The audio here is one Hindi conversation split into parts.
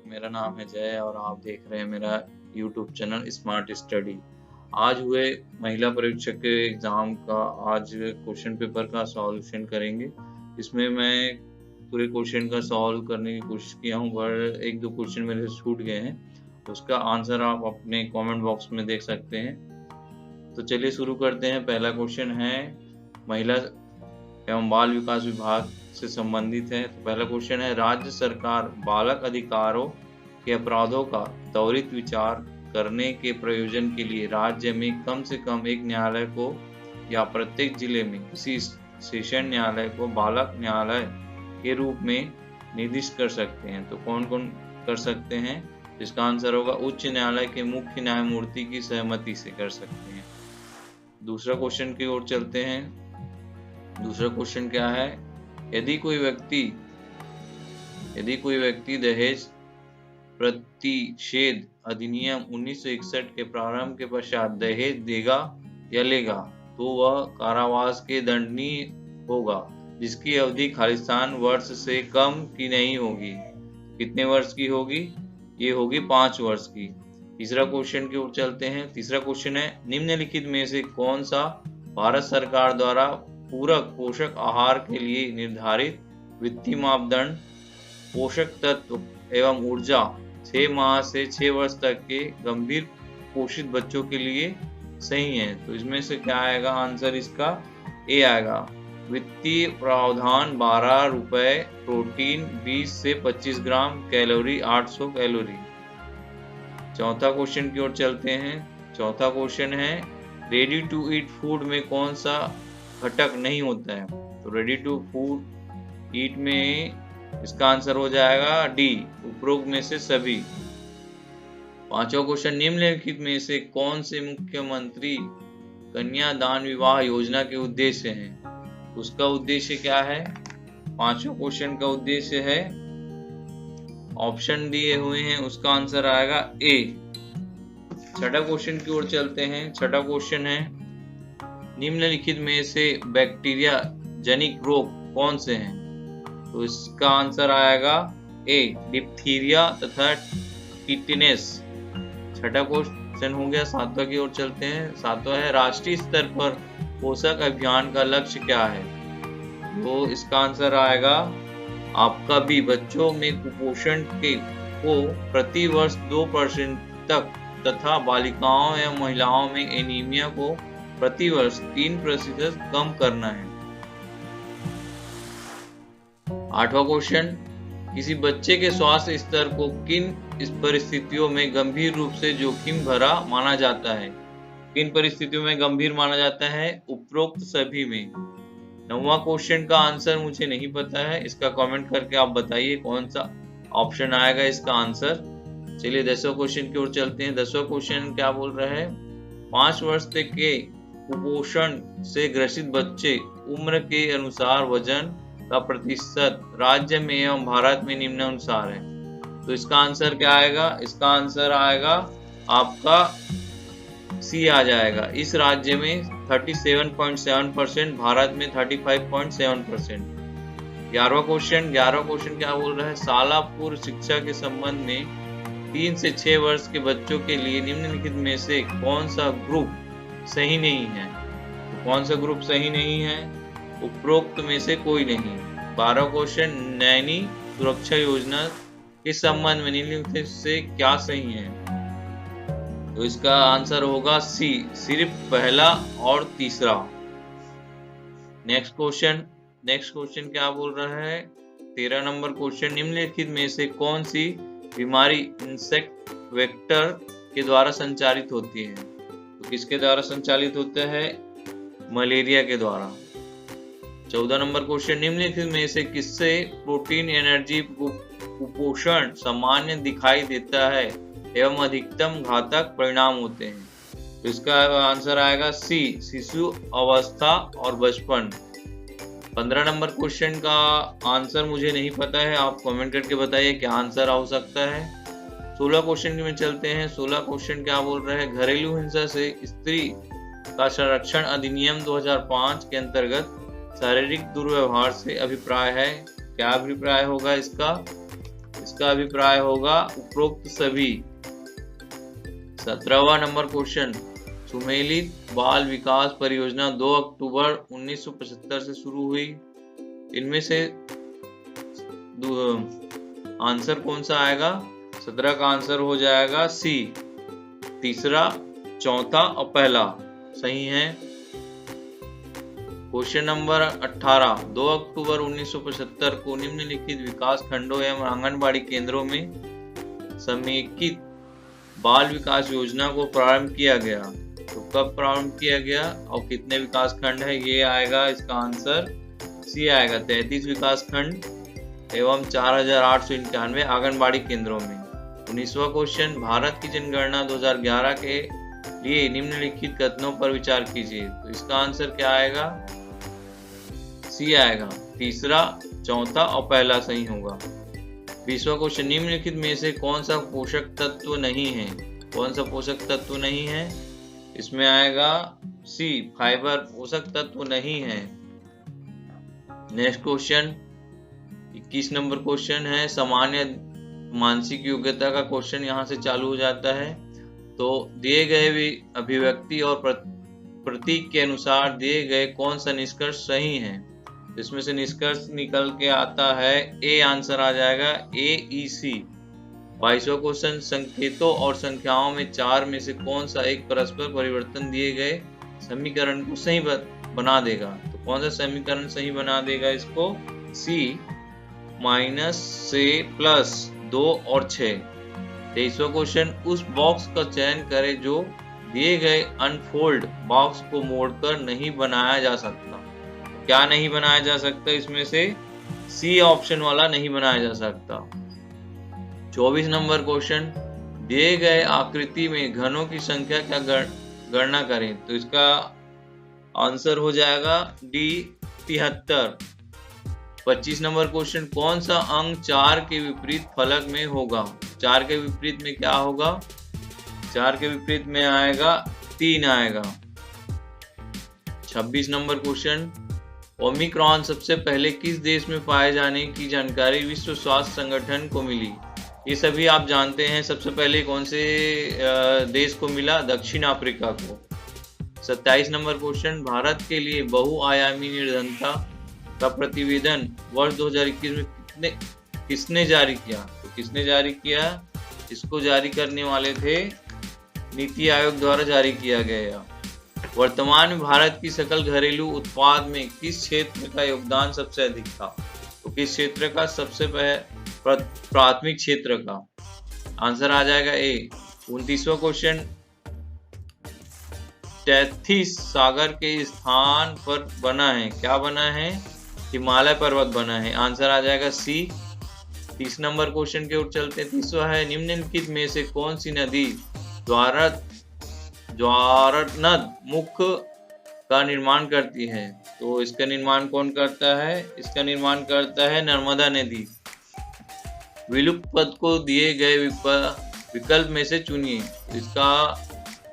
मेरा नाम है जय और आप देख रहे हैं मेरा यूट्यूब चैनल स्मार्ट स्टडी। आज हुए महिला परीक्षक के एग्ज़ाम का आज क्वेश्चन पेपर का सॉल्यूशन करेंगे। इसमें मैं पूरे क्वेश्चन का सॉल्व करने की कोशिश किया हूँ, पर एक दो क्वेश्चन मेरे से छूट गए हैं। उसका आंसर आप अपने कमेंट बॉक्स में देख सकते हैं। तो चलिए शुरू करते हैं। पहला क्वेश्चन है महिला एवं बाल विकास विभाग से संबंधित है। तो पहला क्वेश्चन है, राज्य सरकार बालक अधिकारों के अपराधों का त्वरित विचार करने के प्रयोजन के लिए राज्य में कम से कम एक न्यायालय को या प्रत्येक जिले में किसी सेशन न्यायालय को बालक न्यायालय के रूप में निर्दिष्ट कर सकते हैं। तो कौन कौन कर सकते हैं? इसका आंसर होगा उच्च न्यायालय के मुख्य न्यायमूर्ति की सहमति से कर सकते हैं। दूसरा क्वेश्चन की ओर चलते हैं। दूसरा क्वेश्चन क्या है, यदि कोई व्यक्ति दहेज प्रतिषेध अधिनियम 1961 के प्रारंभ के पश्चात दहेज देगा या लेगा तो वह कारावास के दंडनीय होगा, जिसकी अवधि खालिस्तान वर्ष से कम की नहीं होगी। कितने वर्ष की होगी? ये होगी 5 वर्ष की। तीसरा क्वेश्चन की ओर चलते हैं। तीसरा क्वेश्चन है, निम्नलिखित में से कौन सा भारत सरकार द्वारा पूरक पोषक आहार के लिए निर्धारित वित्तीय मापदंड पोषक तत्व एवं ऊर्जा 6 माह से 6 वर्ष तक के गंभीर पोषित बच्चों के लिए सही है? तो इसमें से क्या आएगा? आंसर इसका ए आएगा। वित्तीय प्रावधान 12 रुपए, प्रोटीन 20 से 25 ग्राम, कैलोरी 800 कैलोरी। चौथा क्वेश्चन की ओर चलते हैं। चौथा क्वेश्चन है, रेडी टू ईट फूड में कौन सा घटक नहीं होता है? तो रेडी टू फूड ईट में इसका आंसर हो जाएगा डी, उपरोक्त में से सभी। पांचवा क्वेश्चन, निम्नलिखित में से कौन से मुख्यमंत्री कन्यादान विवाह योजना के उद्देश्य हैं? उसका उद्देश्य क्या है? पांचवा क्वेश्चन का उद्देश्य है, ऑप्शन दिए हुए हैं, उसका आंसर आएगा ए। छठा क्वेश्चन की ओर चलते हैं। छठा क्वेश्चन है, निम्नलिखित में से बैक्टीरिया जनित रोग कौन से हैं? तो इसका आंसर आएगा ए, डिप्थीरिया तथा टिटेनस। छठा क्वेश्चन हो गया। सातवां की ओर चलते हैं। सातवां है, राष्ट्रीय स्तर पर पोषक अभियान का लक्ष्य क्या है? तो इसका आंसर आएगा आपका भी, बच्चों में कुपोषण को प्रति वर्ष 2% तक तथा बालिकाओं या महिलाओं में एनीमिया को प्रति वर्ष 3% कम करना है। आठवां क्वेश्चन, किसी बच्चे के स्वास्थ्य स्तर को किन परिस्थितियों में गंभीर रूप से जोखिम भरा माना जाता है? किन परिस्थितियों में गंभीर माना जाता है? उपरोक्त सभी में। नौवां क्वेश्चन का आंसर मुझे नहीं पता है, इसका कमेंट करके आप बताइए कौन सा ऑप्शन आएगा इसका आंसर। चलिए 10वां क्वेश्चन की ओर चलते हैं। 10वां क्वेश्चन क्या बोल रहा है, 5 वर्ष तक के कुपोषण से ग्रसित बच्चे उम्र के अनुसार वजन का प्रतिशत राज्य में एवं भारत में निम्नानुसार है। तो इसका आंसर क्या आएगा? इसका आंसर आएगा आपका सी आ जाएगा। इस राज्य में 37.7%, भारत में 35.7%। 11वां क्वेश्चन क्या बोल रहा है, शाला पूर्व शिक्षा के संबंध में 3 से 6 वर्ष के बच्चों के लिए निम्नलिखित में से कौन सा ग्रुप सही नहीं है? तो कौन सा ग्रुप सही नहीं है? उपरोक्त में से कोई नहीं। 12वां क्वेश्चन, नैनी सुरक्षा योजना के संबंध में निम्नलिखित से क्या सही है? तो इसका आंसर होगा सी, सिर्फ पहला और तीसरा। नेक्स्ट क्वेश्चन क्या बोल रहा है? 13 नंबर क्वेश्चन, निम्नलिखित में से कौन सी बीमारी इंसेक्ट वेक्टर के द्वारा संचालित होती है? तो किसके द्वारा संचालित होता है? मलेरिया के द्वारा। 14 नंबर क्वेश्चन, निम्नलिखित में से किससे प्रोटीन एनर्जी कुपोषण सामान्य दिखाई देता है एवं अधिकतम घातक परिणाम होते हैं? तो इसका आंसर आएगा सी, शिशु अवस्था और बचपन। 15 नंबर क्वेश्चन का आंसर मुझे नहीं पता है, आप कमेंट करके बताइए क्या आंसर हो सकता है। 16 क्वेश्चन में चलते हैं। 16 क्वेश्चन क्या बोल रहे हैं, घरेलू हिंसा से स्त्री का संरक्षण अधिनियम 2005 के अंतर्गत शारीरिक दुर्व्यवहार से अभिप्राय है? क्या अभिप्राय होगा इसका? इसका अभिप्राय होगा उपरोक्त सभी। 17वां नंबर क्वेश्चन, सुमेलित बाल विकास परियोजना 2 अक्टूबर 1975 से शुरू हुई। इनमें से आंसर कौन सा आएगा? 17 का आंसर हो जाएगा सी, तीसरा, चौथा और पहला सही है। क्वेश्चन नंबर 18, 2 अक्टूबर 1975 को निम्नलिखित विकास खंडों एवं आंगनबाड़ी केंद्रों में समेकित बाल विकास योजना को प्रारंभ किया गया। तो कब प्रारंभ किया गया और कितने विकास खंड है? ये आएगा इसका आंसर सी आएगा, 33 विकास खंड एवं 4891 आंगनबाड़ी केंद्रों में। 19वां क्वेश्चन, भारत की जनगणना 2011 के लिए निम्नलिखित कथनों पर विचार कीजिए। तो इसका आंसर क्या आएगा? सी आएगा, तीसरा, चौथा और पहला सही होगा। 20वां क्वेश्चन, निम्नलिखित में से कौन सा पोषक तत्व नहीं है? कौन सा पोषक तत्व नहीं है? इसमें आएगा सी, फाइबर पोषक तत्व नहीं है। नेक्स्ट क्वेश्चन 21 नंबर क्वेश्चन है, सामान्य मानसिक योग्यता का क्वेश्चन यहाँ से चालू हो जाता है। तो दिए गए अभिव्यक्ति और प्रतीक के अनुसार दिए गए कौन सा निष्कर्ष सही है? इसमें से निष्कर्ष निकल के आता है ए, आंसर आ जाएगा ए, ई, सी। 22वां क्वेश्चन, संकेतों और संख्याओं में 4 में से कौन सा एक परस्पर परिवर्तन दिए गए समीकरण को सही बना देगा? तो कौन सा समीकरण सही बना देगा इसको? सी, माइनस से प्लस 2 और 6। 23वां क्वेश्चन, उस बॉक्स का चयन करें जो दिए गए अनफोल्ड बॉक्स को मोड़कर नहीं बनाया जा सकता। क्या नहीं बनाया जा सकता? इसमें से सी ऑप्शन वाला नहीं बनाया जा सकता। 24 नंबर क्वेश्चन, दिए गए आकृति में घनों की संख्या क्या गणना करें? तो इसका आंसर हो जाएगा डी, 73। 25 नंबर क्वेश्चन, कौन सा अंक 4 के विपरीत फलक में होगा? 4 के विपरीत में क्या होगा? 4 के विपरीत में आएगा 3 आएगा। 26 नंबर क्वेश्चन, ओमिक्रॉन सबसे पहले किस देश में पाए जाने की जानकारी विश्व स्वास्थ्य संगठन को मिली? ये सभी आप जानते हैं। सबसे पहले कौन से देश को मिला? दक्षिण अफ्रीका को। 27 नंबर क्वेश्चन, भारत के लिए बहुआयामी निर्धनता का प्रतिवेदन वर्ष 2021 में किसने जारी किया? तो किसने जारी किया? इसको जारी करने वाले थे नीति आयोग द्वारा जारी किया गया। वर्तमान में भारत की सकल घरेलू उत्पाद में किस क्षेत्र का योगदान सबसे अधिक था? तो किस क्षेत्र का? सबसे प्राथमिक क्षेत्र का। आंसर आ जाएगा ए। 29वां क्वेश्चन, टेथिस सागर के स्थान पर बना है। क्या बना है? हिमालय पर्वत बना है। आंसर आ जाएगा सी। 30 नंबर क्वेश्चन की ओर चलते हैं। 30वां है, निम्नलिखित में से कौन सी नदी ज्वारनद मुख का निर्माण करती है? तो इसका निर्माण कौन करता है? इसका निर्माण करता है नर्मदा नदी। विलुप्त पद को दिए गए विकल्प में से चुनिए। इसका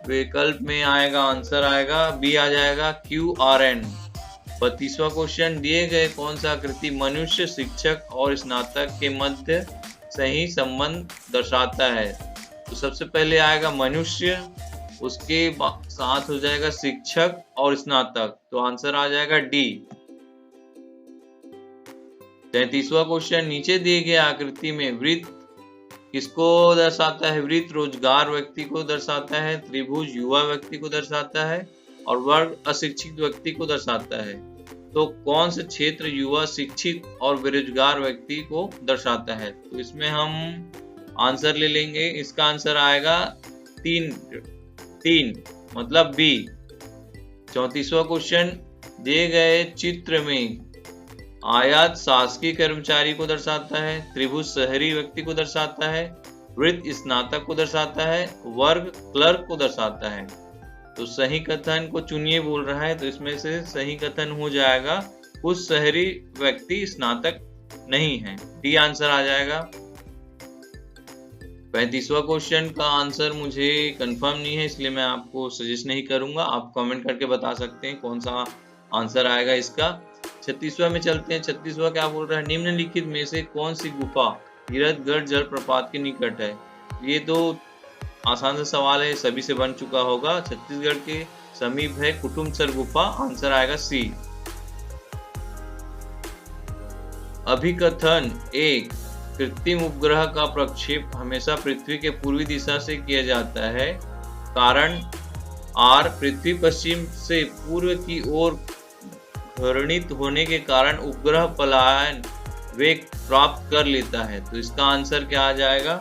विकल्प में आएगा, आंसर आएगा बी आ जाएगा, QRN। 32वां क्वेश्चन, दिए गए कौन सा आकृति मनुष्य, शिक्षक और स्नातक के मध्य सही संबंध दर्शाता है? तो सबसे पहले आएगा मनुष्य, उसके साथ हो जाएगा शिक्षक और स्नातक। तो आंसर आ जाएगा डी। 33वां क्वेश्चन, नीचे दिए गए आकृति में वृत्त किसको दर्शाता है? वृत्त रोजगार व्यक्ति को दर्शाता है, त्रिभुज युवा व्यक्ति को दर्शाता है और वर्ग अशिक्षित व्यक्ति को दर्शाता है। तो कौन सा क्षेत्र युवा, शिक्षित और बेरोजगार व्यक्ति को दर्शाता है? तो इसमें हम आंसर ले लेंगे। इसका आंसर आएगा 3 मतलब बी। 34वां क्वेश्चन, दिए गए चित्र में आयत शासकीय कर्मचारी को दर्शाता है, त्रिभुज शहरी व्यक्ति को दर्शाता है, वृत्त स्नातक को दर्शाता है, वर्ग क्लर्क को दर्शाता है। तो सही कथन को चुनिए बोल रहा है। तो इसमें से सही कथन हो जाएगा कुछ शहरी व्यक्ति स्नातक नहीं है, डी आंसर आ जाएगा। 35वां क्वेश्चन का आंसर मुझे कंफर्म नहीं है, इसलिए मैं आपको सजेस्ट नहीं करूंगा। आप कमेंट करके बता सकते हैं कौन सा आंसर आएगा इसका। 36वां में चलते हैं। 36वां क्या बोल रहा है? निम्नलिखित में से कौन सी गुफा तीरथगढ़ जलप्रपात के निकट है। ये तो आसान सा सवाल है, सभी से बन चुका होगा। छत्तीसगढ़ के समीप है कुटुम्बसर गुफा, आंसर आएगा सी। अभिकथन 1, कृत्रिम उपग्रह का प्रक्षेप हमेशा पृथ्वी के पूर्वी दिशा से किया जाता है। कारण आर, पृथ्वी पश्चिम से पूर्व की ओर घूर्णित होने के कारण उपग्रह पलायन वेग प्राप्त कर लेता है। तो इसका आंसर क्या आ जाएगा?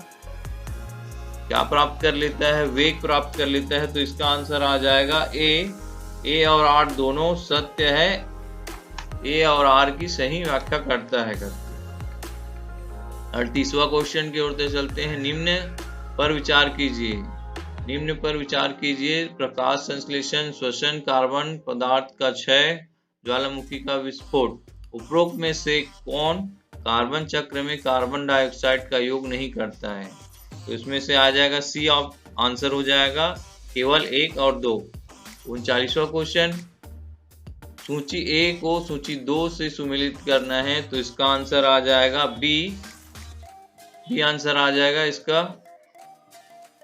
क्या प्राप्त कर लेता है? वेग प्राप्त कर लेता है। तो इसका आंसर आ जाएगा ए और आर दोनों सत्य है। ए और आर की सही व्याख्या करता है। 38वां क्वेश्चन की ओर चलते हैं। निम्न पर विचार कीजिए। निम्न पर विचार कीजिए। प्रकाश संश्लेषण, श्वसन, कार्बन पदार्थ का क्षय, ज्वालामुखी का विस्फोट। उपरोक्त में से कौन कार्बन चक्र में कार्बन डाइऑक्साइड का योग नहीं करता है? तो इसमें से आ जाएगा सी आंसर हो जाएगा, केवल 1 और 2। 39वां क्वेश्चन। सूची ए को सूची 2 से सुमेलित करना है। तो इसका आंसर आ जाएगा बी आंसर आ जाएगा इसका।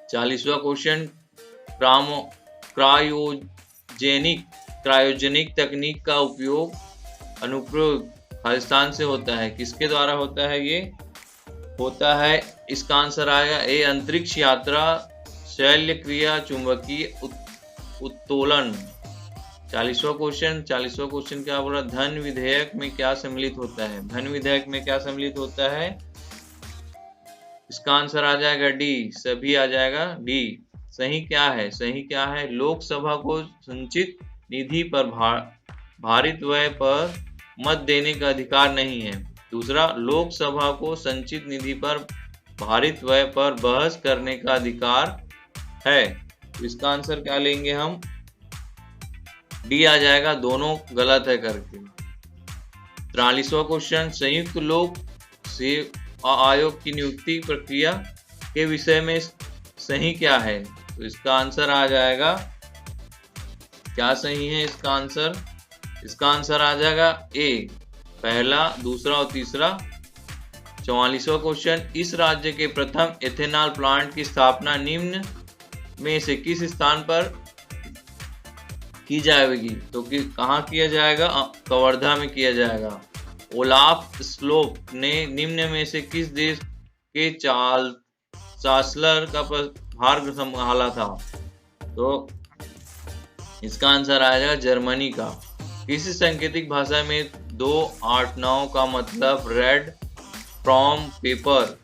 40वां क्वेश्चन। क्रायोजेनिक तकनीक का अनुप्रयोग खालिस्तान से होता है। किसके द्वारा होता है? ये होता है, इसका आंसर आएगा ए, अंतरिक्ष यात्रा, शैल्य क्रिया, चुंबकीय उत्तोलन। 40वां क्वेश्चन क्या बोला? धन विधेयक में क्या सम्मिलित होता है? धन विधेयक में क्या सम्मिलित होता है? इसका आंसर आ जाएगा डी, सभी आ जाएगा डी। सही क्या है? सही क्या है? लोकसभा को संचित निधि पर भारित व्यय पर मत देने का अधिकार नहीं है। दूसरा, लोकसभा को संचित निधि पर भारित व्यय पर बहस करने का अधिकार है। इसका आंसर क्या लेंगे हम? डी आ जाएगा, दोनों गलत है करके। 43वां क्वेश्चन। संयुक्त लोक सेवा आयोग की नियुक्ति प्रक्रिया के विषय में सही क्या है? तो इसका आंसर आ जाएगा, क्या सही है इसका आंसर? इसका आंसर आ जाएगा ए, पहला, दूसरा और तीसरा। 44वां क्वेश्चन। इस राज्य के प्रथम एथेनॉल प्लांट की स्थापना निम्न में से किस स्थान पर की जाएगी? तो कहाँ किया जाएगा? कवर्धा में किया जाएगा। ओलाफ स्लोप ने निम्न में से किस देश के चांसलर का भार संभाला था? तो इसका आंसर आएगा जर्मनी का। किसी सांकेतिक भाषा में 289 का मतलब रेड फ्रॉम पेपर,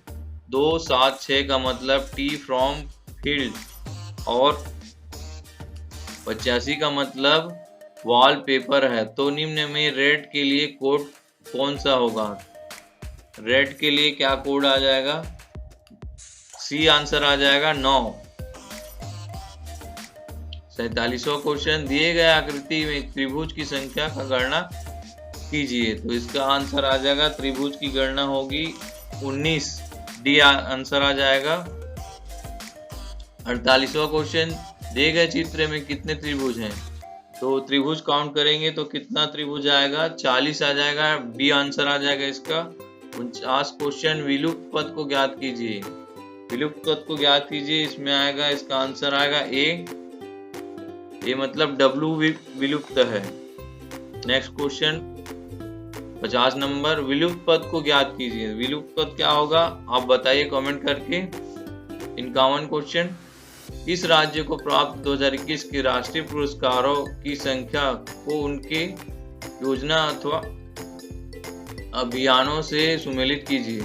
276 का मतलब टी फ्रॉम फील्ड और 85 का मतलब वॉलपेपर है। तो निम्न में रेड के लिए कोड कौन सा होगा? रेड के लिए क्या कोड आ जाएगा? सी आंसर आ जाएगा 9। 47वां क्वेश्चन। दिए गए आकृति में त्रिभुज की संख्या का गणना कीजिए। तो इसका आंसर आ जाएगा, त्रिभुज की गणना होगी 19, डी आंसर आ जाएगा। 48वां क्वेश्चन। दिए गए चित्र में कितने त्रिभुज हैं? तो त्रिभुज काउंट करेंगे तो कितना त्रिभुज आएगा? 40 आ जाएगा, बी आंसर आ जाएगा इसका। 49 क्वेश्चन। विलुप्त पद को ज्ञात कीजिए। विलुप्त पद को ज्ञात कीजिए, इसमें आएगा, इसका आंसर आएगा ए मतलब डब्लू विलुप्त है। Next question 50 number. विलुप्त पद को ज्ञात कीजिए। विलुप्त पद क्या होगा आप बताइए कमेंट करके। 51 क्वेश्चन। इस राज्य को प्राप्त 2021 के राष्ट्रीय पुरस्कारों की संख्या को उनके योजना अथवा अभियानों से सुमेलित कीजिए।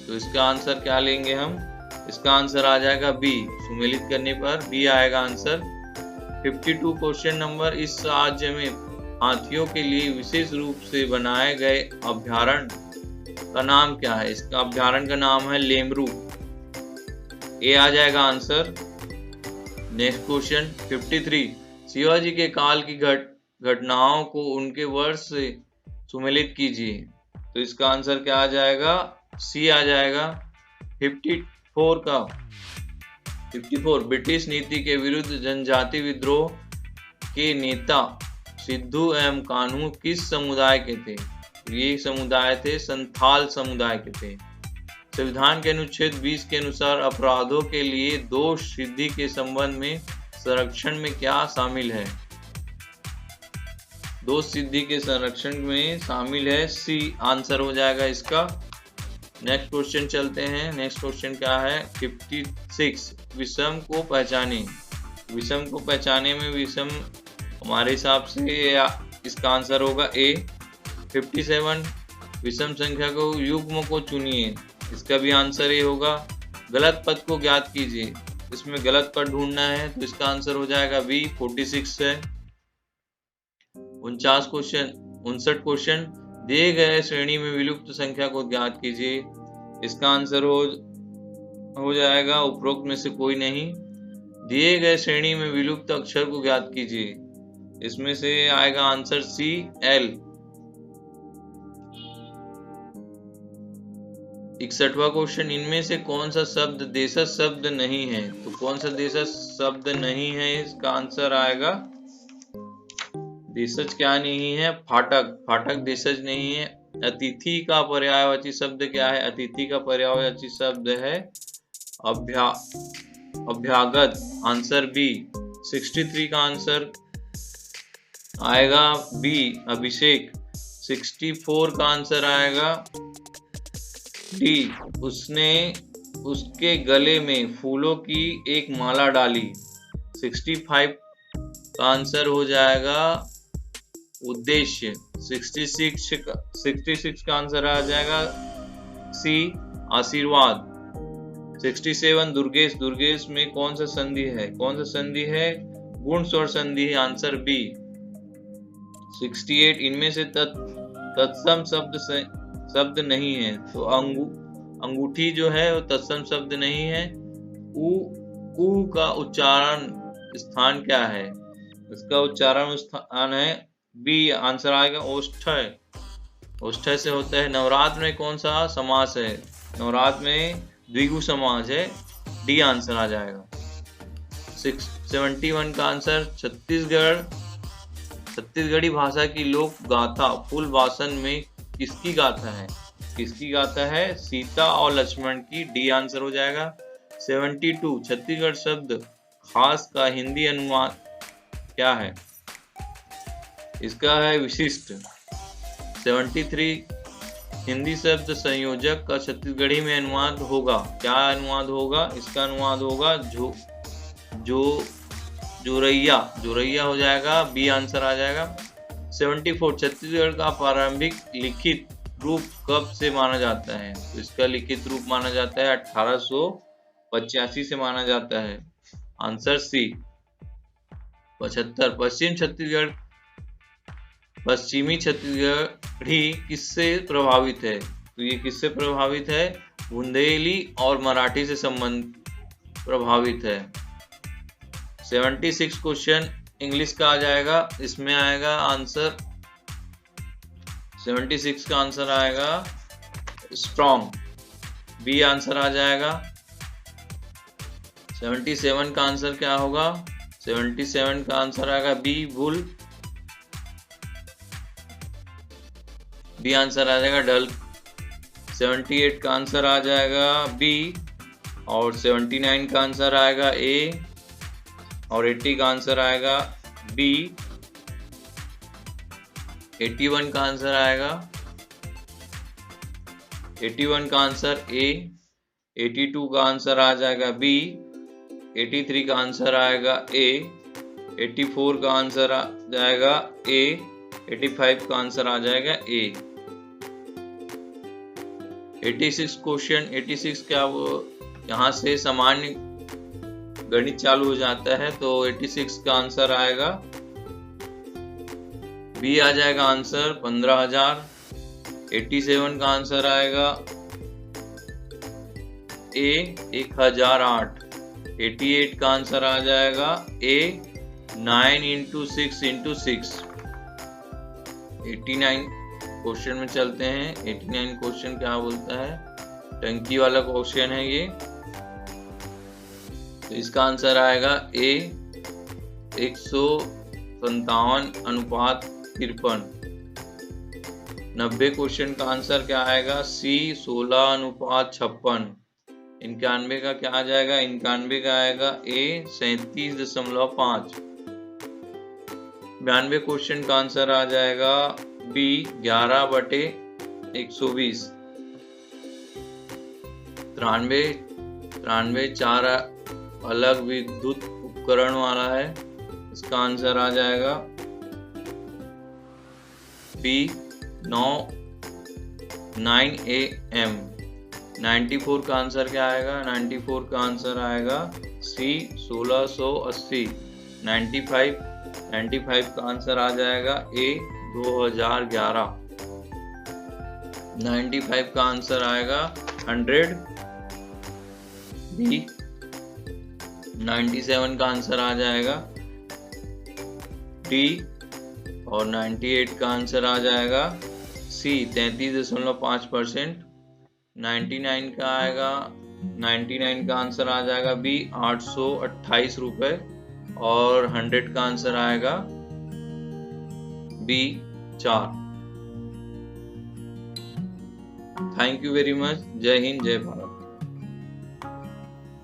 तो इसका आंसर क्या लेंगे हम? इसका आंसर आ जाएगा बी, सुमेलित करने पर बी आएगा आंसर। 52 question number. इस राज्य में हाथियों के लिए विशेष रूप से बनाए गए अभयारण्य का नाम क्या है? इसका अभयारण्य का नाम है लेमरू, ए आ जाएगा आंसर। Next question 53। शिवाजी के काल की घटनाओं को उनके वर्ष से सुमेलित कीजिए। तो इसका आंसर क्या आ जाएगा? सी आ जाएगा। 54 का 54। ब्रिटिश नीति के विरुद्ध जनजाति विद्रोह के नेता सिद्धू एवं कान्हू किस समुदाय के थे? ये समुदाय थे संथाल समुदाय के थे। संविधान के अनुच्छेद 20 के अनुसार अपराधों के लिए दोष सिद्धि के संबंध में संरक्षण में क्या शामिल है? दोष सिद्धि के संरक्षण में शामिल है सी, आंसर हो जाएगा इसका। नेक्स्ट क्वेश्चन चलते हैं। नेक्स्ट क्वेश्चन क्या है? 56 विषम को पहचाने। विषम को पहचाने में विषम हमारे हिसाब से इसका आंसर होगा ए। 57 विषम संख्या को युग्म को चुनिए, इसका भी आंसर ए होगा। गलत पद को ज्ञात कीजिए, इसमें गलत पद ढूंढना है तो इसका आंसर हो जाएगा बी। 46 है। 59 क्वेश्चन दिए गए श्रेणी में विलुप्त संख्या को ज्ञात कीजिए, इसका आंसर हो जाएगा उपरोक्त में से कोई नहीं। दिए गए श्रेणी में विलुप्त अक्षर को ज्ञात कीजिए, इसमें से आएगा आंसर सी, एल। 61वां क्वेश्चन इनमें से कौन सा शब्द देशज शब्द नहीं है? तो कौन सा देशज शब्द नहीं है? इसका आंसर आएगा देशज क्या नहीं है? फाटक। फाटक देशज नहीं है। अतिथि का पर्यायवाची शब्द क्या है? अतिथि का पर्यायवाची शब्द है अभ्यागत, आंसर बी। 63 का आंसर आएगा बी, अभिषेक। 64 का आंसर आएगा डी, उसके गले में फूलों की एक माला डाली। 65 का आंसर हो जाएगा उद्देश्य। 66 का आंसर आ जाएगा सी, आशीर्वाद। 67 दुर्गेश। दुर्गेश में कौन सा संधि है? कौन सा संधि है? गुण स्वर संधि है, आंसर बी। 68 इनमें से तत्सम शब्द नहीं है, तो अंगूठी जो है वो तत्सम शब्द नहीं है। ऊ का उच्चारण स्थान क्या है? इसका उच्चारण स्थान है बी, आंसर आएगा ओष्ठ्य। ओष्ठ्य से होता है। नवरात्र में कौन सा समास है? नवरात्र में द्विगु समास है, डी आंसर आ जाएगा। 71 का आंसर छत्तीसगढ़ी भाषा की लोक गाथा फूलवासन में किसकी गाथा है? किसकी गाथा है? सीता और लक्ष्मण की, डी आंसर हो जाएगा। 72 छत्तीसगढ़ शब्द खास का हिंदी अनुवाद क्या है? इसका है विशिष्ट। 73 हिंदी शब्द संयोजक का छत्तीसगढ़ी में अनुवाद होगा, क्या अनुवाद होगा? इसका अनुवाद होगा जोरैया। जोरैया हो जाएगा, बी आंसर आ जाएगा। 74 छत्तीसगढ़ का प्रारंभिक लिखित रूप कब से माना जाता है? तो इसका लिखित रूप माना जाता है 1885 से माना जाता है, आंसर सी। 75 पश्चिमी छत्तीसगढ़ी किससे प्रभावित है? तो ये किससे प्रभावित है? बुंदेली और मराठी से संबंध प्रभावित है। 76 क्वेश्चन इंग्लिश का आ जाएगा, इसमें आएगा आंसर 76 का आंसर आएगा स्ट्रॉन्ग, बी आंसर आ जाएगा। 77 का आंसर क्या होगा? 77 का आंसर आएगा बी, बुल, बी आंसर आ जाएगा डल। 78 का आंसर आ जाएगा बी और 79 का आंसर आएगा ए और 80 का आंसर आएगा बी। 81 का आंसर आएगा 81 का आंसर ए। 82 का आंसर आ जाएगा बी। 83 का आंसर आएगा ए। 84 का आंसर आ जाएगा ए। 85 का आंसर आ जाएगा ए। 86 क्वेश्चन 86 क्या वो यहाँ से सामान्य गणित चालू हो जाता है, तो 86 का आंसर आएगा बी आ जाएगा आंसर 15,000। 87 का आंसर आएगा ए 1008। 88 का आंसर आ जाएगा ए 9 × 6 × 6। 89 क्वेश्चन में चलते हैं। 89 क्वेश्चन क्या बोलता है? टंकी वाला क्वेश्चन है ये, तो इसका आंसर आएगा ए 157:53। 90 क्वेश्चन का आंसर क्या आएगा? सी 16:56। 91 का क्या आ जाएगा? 91 का आएगा ए 37.5। 92 क्वेश्चन का आंसर आ जाएगा बी 11/120। 93 चार अलग विद्युत उपकरण वाला है, इसका आंसर आ जाएगा बी 9 AM। 94 का आंसर क्या आएगा? 94 का आंसर आएगा सी 1680। 95 का आंसर आ जाएगा ए 2011। 95 का आंसर आएगा 100 बी। 97 का आंसर आ जाएगा डी। और 98 का आंसर आ जाएगा सी 33.5%। 99 का आएगा 99 का आंसर आ जाएगा बी 828 रुपए। और 100 का आंसर आएगा B 4। Thank you very much. जय हिंद, जय भारत।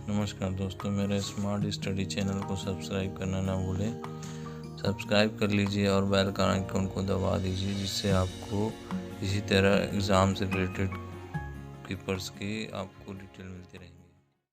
नमस्कार दोस्तों, मेरे स्मार्ट स्टडी चैनल को सब्सक्राइब करना ना भूलें। सब्सक्राइब कर लीजिए और बेल का आइकन को दबा दीजिए, जिससे आपको इसी तरह एग्ज़ाम से रिलेटेड पेपर्स की आपको डिटेल मिलती रहेगी।